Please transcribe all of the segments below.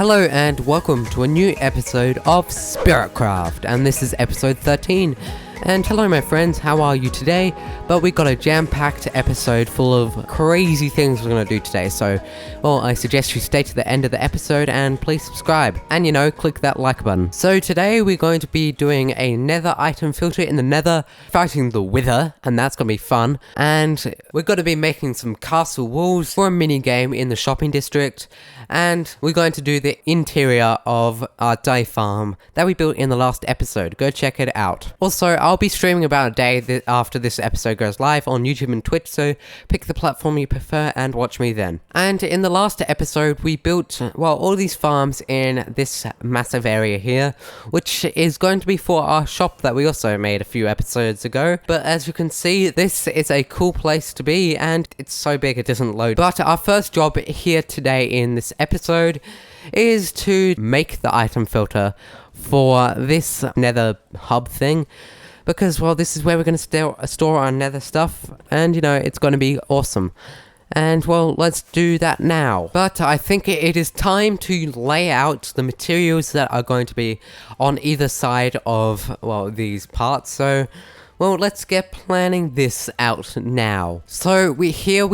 Hello and welcome to a new episode of SpiritCraft, and this is episode 13. And hello my friends, how are you today? But we got a jam-packed episode full of crazy things we're going to do today, so, well, I suggest you stay to the end of the episode and please subscribe. And click that like button. So today we're going to be doing a nether item filter in the nether, fighting the wither, and that's going to be fun. And we're going to be making some castle walls for a mini game in the shopping district. And we're going to do the interior of our dye farm that we built in the last episode. Go check it out. Also, I'll be streaming about a day after this episode goes live on YouTube and Twitch, so pick the platform you prefer and watch me then. And in the last episode, we built, all these farms in this massive area here, which is going to be for our shop that we also made a few episodes ago. But as you can see, this is a cool place to be, and it's so big it doesn't load. But our first job here today in this episode is to make the item filter for this nether hub thing, because this is where we're going to store our nether stuff, and it's going to be awesome. And let's do that now. But I think it is time to lay out the materials that are going to be on either side of these parts. So let's get planning this out now. So we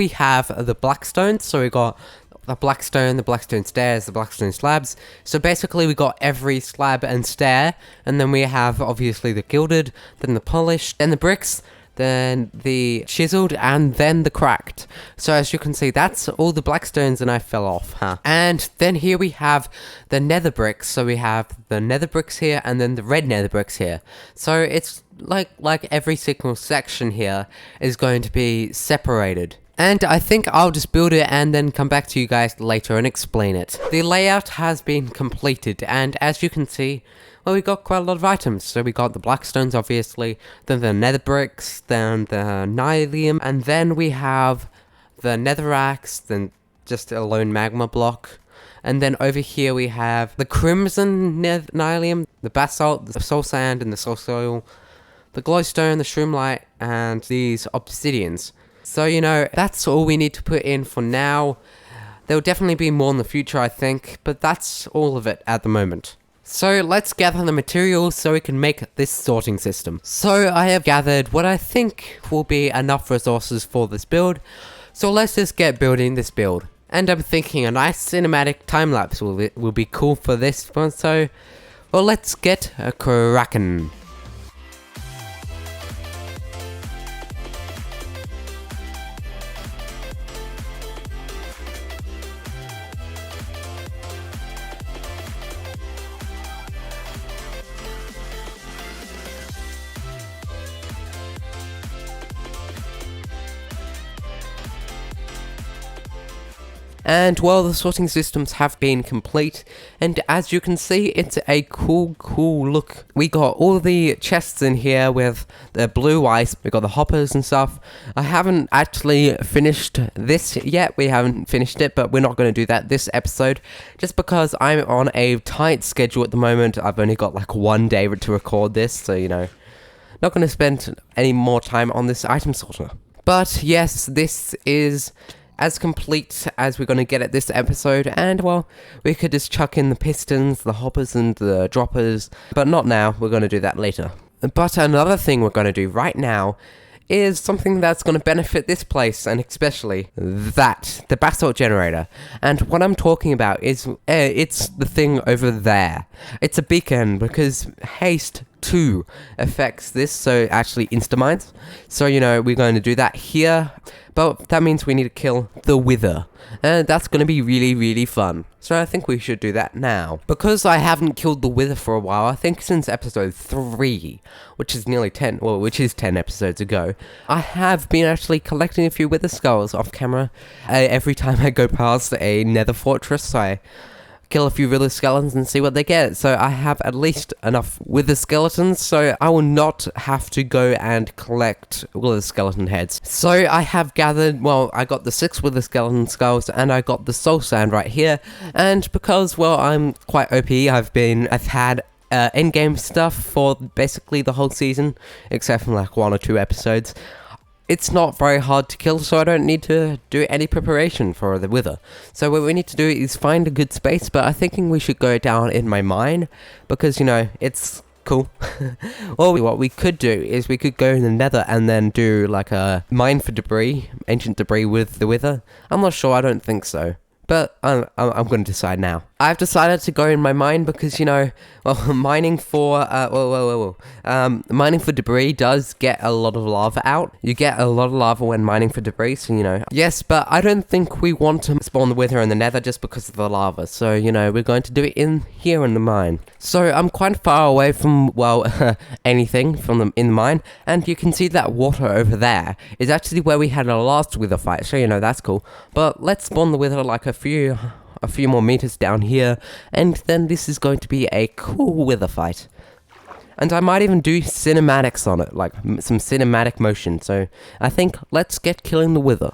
have the blackstone. So we got the blackstone stairs, the blackstone slabs. So basically we got every slab and stair, and then we have obviously the gilded, then the polished, then the bricks, then the chiseled, and then the cracked. So as you can see, that's all the blackstones, and I fell off, And then here we have the nether bricks. So we have the nether bricks here, and then the red nether bricks here. So it's like every single section here is going to be separated. And I think I'll just build it and then come back to you guys later and explain it. The layout has been completed, and as you can see, we got quite a lot of items. So we got the blackstones, obviously, then the nether bricks, then the nylium, and then we have the netherrax, then just a lone magma block. And then over here we have the crimson nylium, the basalt, the soul sand, and the soul soil, the glowstone, the shroomlight, and these obsidians. So, that's all we need to put in for now. There'll definitely be more in the future, I think, but that's all of it at the moment. So let's gather the materials so we can make this sorting system. So I have gathered what I think will be enough resources for this build. So let's just get building this build. And I'm thinking a nice cinematic time-lapse will be cool for this one, so let's get a crackin'. And the sorting systems have been complete, and as you can see, it's a cool look. We got all the chests in here with the blue ice, we got the hoppers and stuff. I haven't actually finished this yet, we haven't finished it, but we're not going to do that this episode, just because I'm on a tight schedule at the moment. I've only got one day to record this, so not going to spend any more time on this item sorter. But yes, this is as complete as we're going to get at this episode, and we could just chuck in the pistons, the hoppers, and the droppers, but not now. We're going to do that later. But another thing we're going to do right now is something that's going to benefit this place, and especially the basalt generator. And what I'm talking about is it's the thing over there. It's a beacon, because haste 2 affects this, so it actually insta-mines. So we're going to do that here, but that means we need to kill the wither, and that's going to be really fun. So I think we should do that now. Because I haven't killed the wither for a while, I think since episode 3, which is 10 episodes ago, I have been actually collecting a few wither skulls off camera. Every time I go past a nether fortress, so I kill a few wither skeletons and see what they get. So I have at least enough wither skeletons, so I will not have to go and collect wither skeleton heads. So I have gathered, I got the 6 wither skeleton skulls, and I got the soul sand right here. And because, I'm quite OP, I've had endgame stuff for basically the whole season, except from 1 or 2 episodes. it's not very hard to kill, so I don't need to do any preparation for the wither. So what we need to do is find a good space, but I'm thinking we should go down in my mine, because, you know, it's cool. Well, what we could do is we could go in the nether and then do like a mine for debris, ancient debris with the wither. I'm not sure, I don't think so. But I'm going to decide now. I've decided to go in my mine because, you know, well, mining for debris does get a lot of lava out. You get a lot of lava when mining for debris, so, you know. Yes, but I don't think we want to spawn the wither in the nether just because of the lava. So, you know, we're going to do it in here in the mine. So I'm quite far away from, well, anything from in the mine. And you can see that water over there is actually where we had our last wither fight. So, you know, that's cool. But let's spawn the wither like a few more meters down here, and then this is going to be a cool wither fight. And I might even do cinematics on it, like some cinematic motion. So I think let's get killing the wither.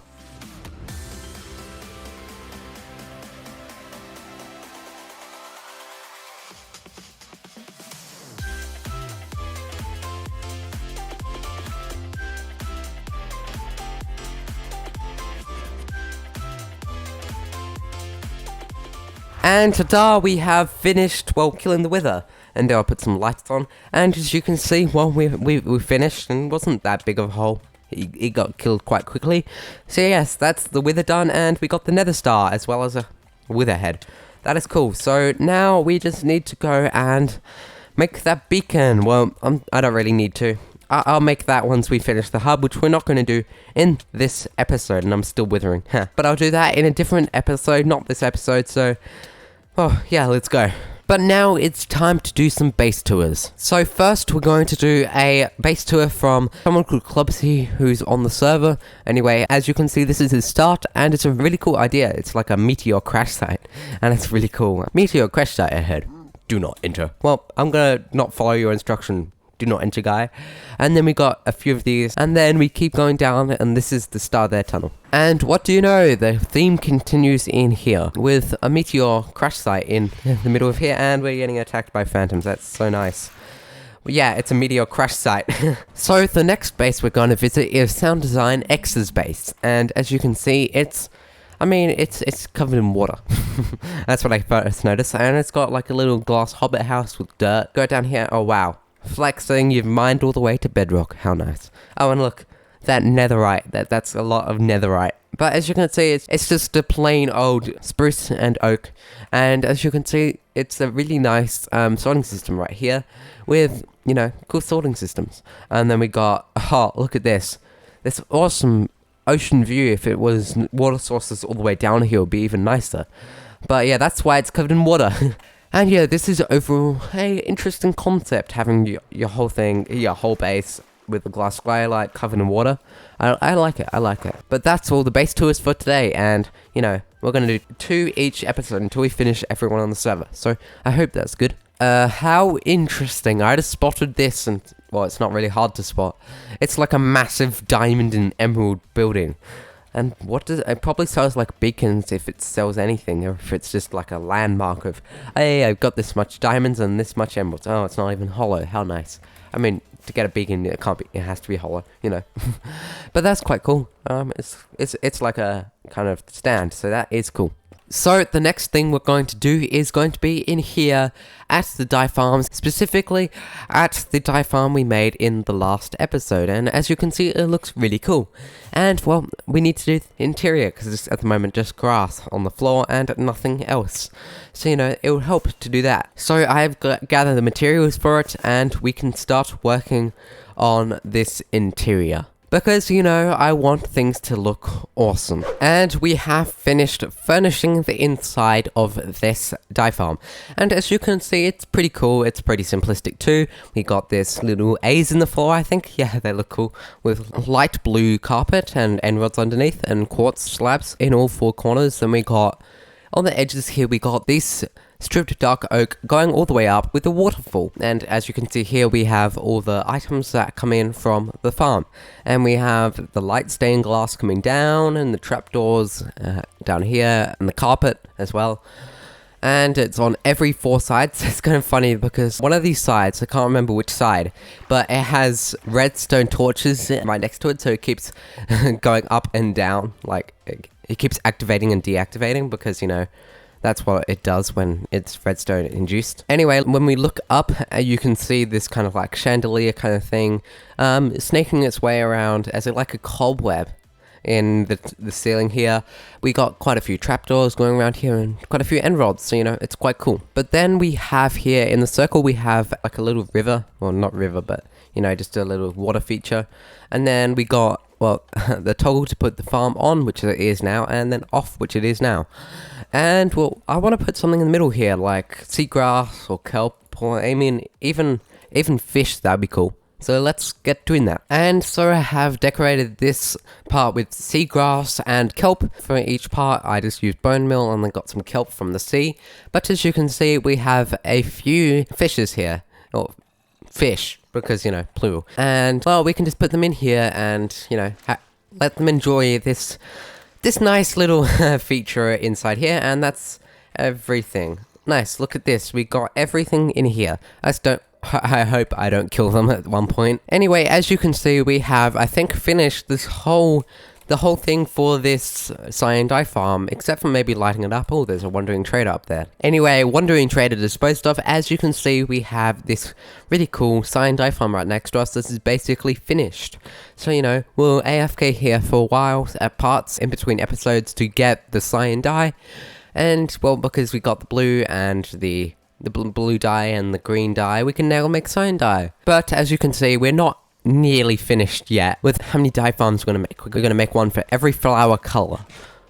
And ta-da, we have finished, well, killing the wither. And I'll put some lights on. And as you can see, well, we finished, and it wasn't that big of a hole. He got killed quite quickly. So yes, that's the wither done, and we got the nether star, as well as a wither head. That is cool. So now we just need to go and make that beacon. Well, I don't really need to. I'll make that once we finish the hub, which we're not going to do in this episode, and I'm still withering. But I'll do that in a different episode, not this episode, so... oh, yeah, let's go. But now it's time to do some base tours. So first, we're going to do a base tour from someone called Clubsy, who's on the server. Anyway, as you can see, this is his start, and it's a really cool idea. It's like a meteor crash site, and it's really cool. Meteor crash site ahead. Do not enter. Well, I'm gonna not follow your instruction. Do not enter, guy. And then we got a few of these, and then we keep going down, and this is the start of their tunnel. And what do you know, the theme continues in here with a meteor crash site in the middle of here, and we're getting attacked by phantoms. That's so nice. Yeah, it's a meteor crash site. So the next base we're going to visit is Sound Design X's base, and as you can see, it's covered in water. That's what I first noticed, and it's got like a little glass hobbit house with dirt. Go down here. Oh wow. Flexing, you've mined all the way to bedrock. How nice. Oh, and look, that netherite. That's a lot of netherite. But as you can see, it's just a plain old spruce and oak. And as you can see, it's a really nice sorting system right here with, you know, cool sorting systems. And then we got, oh, look at this. This awesome ocean view. If it was water sources all the way down here, it would be even nicer. But yeah, that's why it's covered in water. And yeah, this is overall a interesting concept, having your whole thing, your whole base with a glass skylight covered in water. I like it, I like it. But that's all the base tours for today, and, you know, we're going to do 2 each episode until we finish everyone on the server. So, I hope that's good. How interesting. I just spotted this, and, well, it's not really hard to spot. It's like a massive diamond and emerald building. And what does it probably sells like beacons if it sells anything, or if it's just like a landmark of, hey, I've got this much diamonds and this much emeralds. Oh, it's not even hollow. How nice. I mean, to get a beacon, it has to be hollow, you know. But that's quite cool. It's like a kind of stand, so that is cool. So the next thing we're going to do is going to be in here at the dye farms, specifically at the dye farm we made in the last episode. And as you can see, it looks really cool. And well, we need to do the interior because it's at the moment just grass on the floor and nothing else. So, you know, it will help to do that. So I have gathered the materials for it, and we can start working on this interior. Because, you know, I want things to look awesome. And we have finished furnishing the inside of this dye farm. And as you can see, it's pretty cool. It's pretty simplistic too. We got this little A's in the floor, I think. Yeah, they look cool. With light blue carpet and emeralds underneath and quartz slabs in all 4 corners. Then we got, on the edges here, we got this stripped dark oak going all the way up with a waterfall. And as you can see here, we have all the items that come in from the farm. And we have the light stained glass coming down, and the trapdoors down here, and the carpet as well. and it's on every 4 sides. It's kind of funny because one of these sides, I can't remember which side, but it has redstone torches right next to it, so it keeps going up and down, like it keeps activating and deactivating because, you know, that's what it does when it's redstone induced. Anyway, when we look up, you can see this kind of like chandelier kind of thing snaking its way around as like a cobweb in the ceiling here. We got quite a few trapdoors going around here and quite a few end rods, so, you know, it's quite cool. But then we have here in the circle, we have like a little river, well, not river, but, you know, just a little water feature. And then we got, well, the toggle to put the farm on, which it is now, and then off, which it is now. And, well, I want to put something in the middle here, like seagrass or kelp, or, I mean, even fish, that'd be cool. So let's get doing that. And so I have decorated this part with seagrass and kelp. For each part, I just used bone meal and then got some kelp from the sea. But as you can see, we have a few fishes here. Or fish, because, you know, plural. And, well, we can just put them in here and, you know, let them enjoy this nice little feature inside here. And that's everything. Nice, look at this. We got everything in here. I hope I don't kill them at one point. Anyway, as you can see, we have, I think, finished the whole thing for this cyan dye farm, except for maybe lighting it up. Oh, there's a wandering trader up there. Anyway, wandering trader disposed of. As you can see, we have this really cool cyan dye farm right next to us. This is basically finished. So, you know, we'll AFK here for a while at parts in between episodes to get the cyan dye. And, well, because we got the blue and the blue dye and the green dye, we can now make cyan dye. But as you can see, we're not nearly finished yet with how many dye farms we're going to make. We're going to make one for every flower color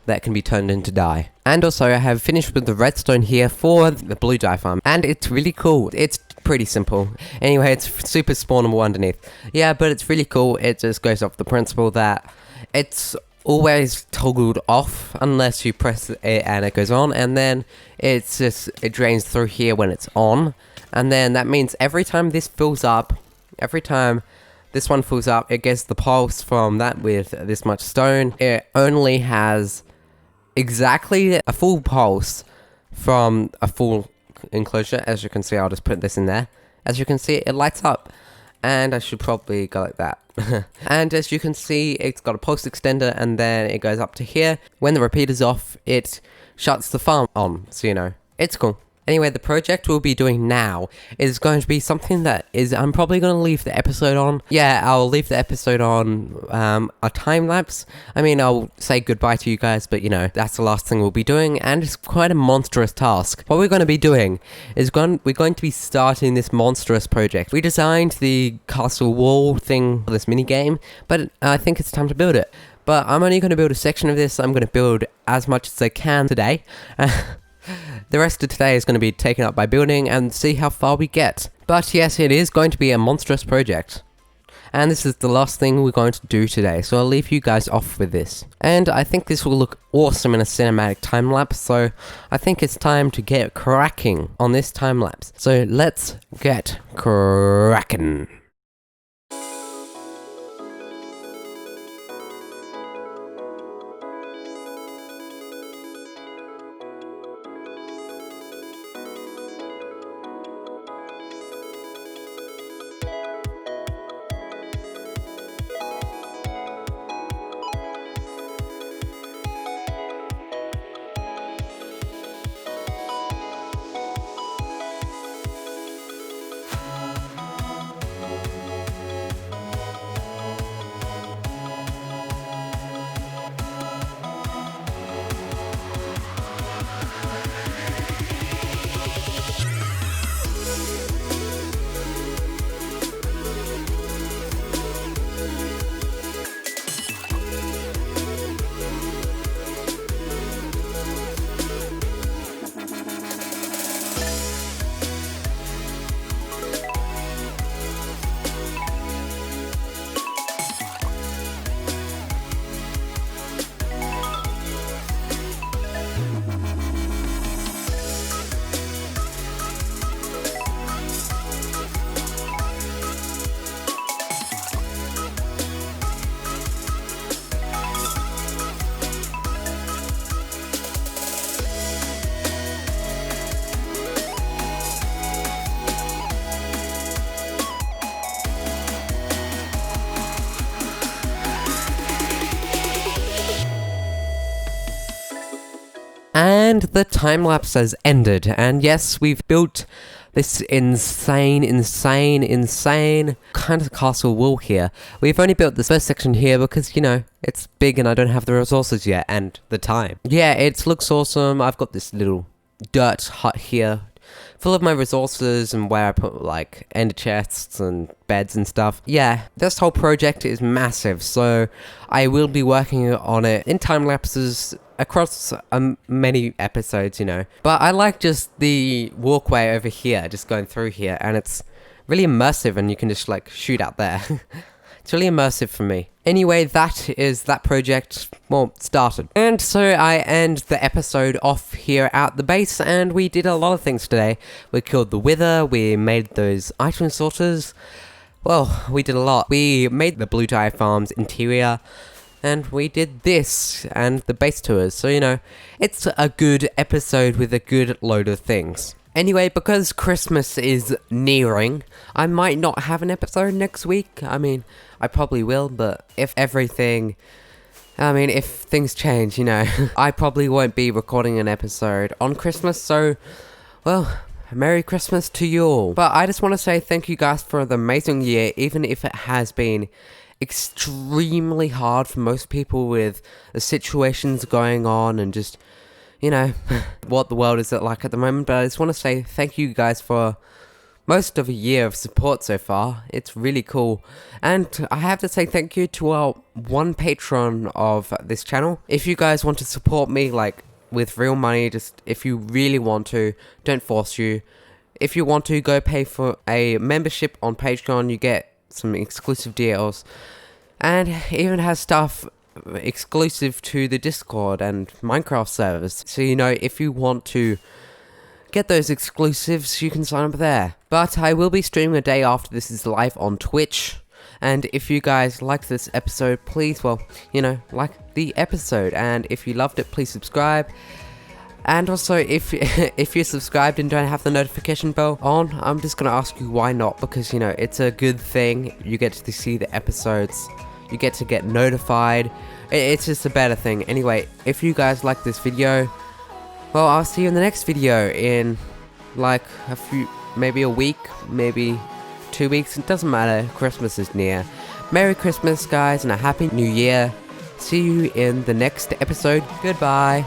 that can be turned into dye. And also I have finished with the redstone here for the blue dye farm, and it's really cool. It's pretty simple. Anyway, it's super spawnable underneath. Yeah, but it's really cool. It just goes off the principle that it's always toggled off unless you press it and it goes on, and then it drains through here when it's on, and then that means every time this fills up, every time this one fills up, it gets the pulse from that with this much stone. It only has exactly a full pulse from a full enclosure. As you can see, I'll just put this in there. As you can see, it lights up. And I should probably go like that. And as you can see, it's got a pulse extender, and then it goes up to here. When the repeater's off, it shuts the farm on. So, you know, it's cool. Anyway, the project we'll be doing now is going to be something that I'm probably going to leave the episode on. Yeah, I'll leave the episode on a time lapse. I mean, I'll say goodbye to you guys, but, you know, that's the last thing we'll be doing, and it's quite a monstrous task. What we're going to be doing is we're going to be starting this monstrous project. We designed the castle wall thing for this mini game, but I think it's time to build it. But I'm only going to build a section of this. I'm going to build as much as I can today. The rest of today is going to be taken up by building and see how far we get. But yes, it is going to be a monstrous project. And this is the last thing we're going to do today, so I'll leave you guys off with this. And I think this will look awesome in a cinematic time lapse, so I think it's time to get cracking on this time lapse. So let's get cracking. And the time lapse has ended, and yes, we've built this insane kind of castle wall here. We've only built this first section here because, you know, it's big and I don't have the resources yet and the time. Yeah, it looks awesome. I've got this little dirt hut here full of my resources and where I put like ender chests and beds and stuff. Yeah, this whole project is massive, so I will be working on it in time lapses across many episodes, you know. But I like just the walkway over here, just going through here, and it's really immersive and you can just like shoot out there. It's really immersive for me. Anyway, that is that project, well, started. And so I end the episode off here at the base, and we did a lot of things today. We killed the wither, we made those item sorters. Well, we did a lot. We made the blue dye farms interior, and we did this, and the base tours. So, you know, it's a good episode with a good load of things. Anyway, because Christmas is nearing, I might not have an episode next week. I mean, I probably will, but if things change, you know, I probably won't be recording an episode on Christmas, so, well, Merry Christmas to you all. But I just want to say thank you guys for the amazing year, even if it has been extremely hard for most people with the situations going on and just, you know, what the world is like at the moment. But I just want to say thank you guys for most of a year of support so far. It's really cool. And I have to say thank you to our one patron of this channel. If you guys want to support me, like, with real money, just if you really want to, don't force you. If you want to, go pay for a membership on Patreon. You get some exclusive deals. And it even has stuff exclusive to the Discord and Minecraft servers. So, you know, if you want to get those exclusives, you can sign up there. But I will be streaming a day after this is live on Twitch. And if you guys liked this episode, please, well, you know, like the episode. And if you loved it, please subscribe. And also, if you're subscribed and don't have the notification bell on, I'm just going to ask you why not. Because, you know, it's a good thing. You get to see the episodes. You get to get notified. It's just a better thing. Anyway, if you guys like this video, well, I'll see you in the next video in like maybe a week, maybe 2 weeks. It doesn't matter. Christmas is near. Merry Christmas, guys, and a Happy New Year. See you in the next episode. Goodbye.